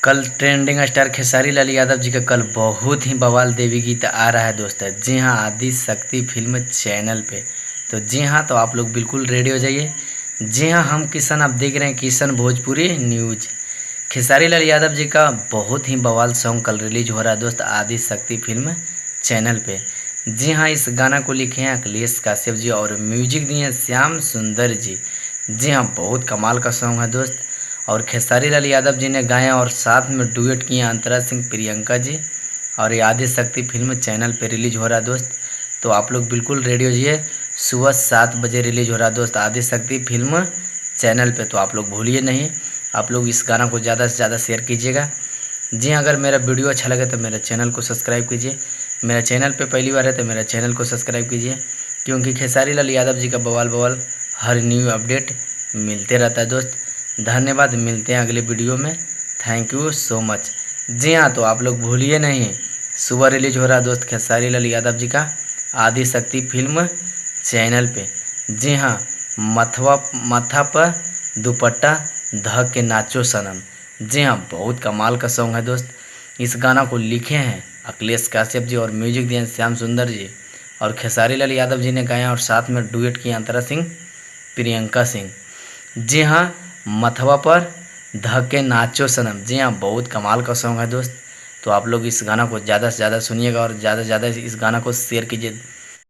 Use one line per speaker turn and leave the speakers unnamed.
कल trending star Khesari Lal Yadav ji का कल बहुत ही बवाल देवी गीत आ रहा है दोस्तों। जी हाँ, आदि शक्ति फिल्म चैनल पे। तो जी हाँ, तो आप लोग बिल्कुल रेडी हो जाइए। जी हाँ, हम किशन, आप देख रहे हैं किशन भोजपुरी न्यूज। खेसारी लाल यादव जी का बहुत ही बवाल सॉन्ग कल रिलीज हो रहा है दोस्त, आदि शक्ति फिल्म चैनल पे। जी हाँ, इस गाना को लिखे हैं अखिलेश काश्यप जी और म्यूजिक दिए हैं श्याम सुंदर जी। जी हाँ, बहुत कमाल का सॉन्ग है दोस्त। और खेसारी लाल यादव जी ने गाया और साथ में डुएट किए अंतरा सिंह प्रियंका जी। और ये आदि शक्ति फिल्म चैनल पे रिलीज हो रहा है दोस्त। तो आप लोग बिल्कुल रेडी हो जाइए। सुबह 7 बजे रिलीज हो रहा है दोस्त, आदि शक्ति फिल्म चैनल पे। तो आप लोग भूलिए नहीं, आप लोग इस गाना को ज़्यादा से ज़्यादा शेयर कीजिएगा। जी हाँ, अगर मेरा वीडियो अच्छा लगे तो मेरे चैनल को सब्सक्राइब कीजिए। मेरा चैनल पे पहली बार है तो मेरा चैनल को सब्सक्राइब कीजिए, क्योंकि खेसारी लाल यादव जी का बवाल बवाल हर न्यू अपडेट मिलते रहता है दोस्त। धन्यवाद, मिलते हैं अगले वीडियो में। Thank you so much. जी हाँ, तो आप लोग भूलिए नहीं, सुबह रिलीज हो रहा है दोस्त खेसारी लाल यादव जी का आदि शक्ति फिल्म चैनल पे। जी हाँ, माथा पर दुपट्टा ढक के नाचो सनम। जी हाँ, बहुत कमाल का सॉन्ग है दोस्त। इस गाना को लिखे हैं अखिलेश काश्यप जी और म्यूजिक दिए हैं श्याम सुंदर जी। और खेसारी लाल यादव जी ने गाया और साथ में डुएट किए अंतरा सिंह प्रियंका सिंह। जी हाँ, मथवा पर धके नाचो सनम। जी हाँ, बहुत कमाल का सॉन्ग है दोस्त। तो आप लोग इस गाना को ज़्यादा से ज़्यादा सुनिएगा और ज़्यादा से ज़्यादा इस गाना को शेयर कीजिए।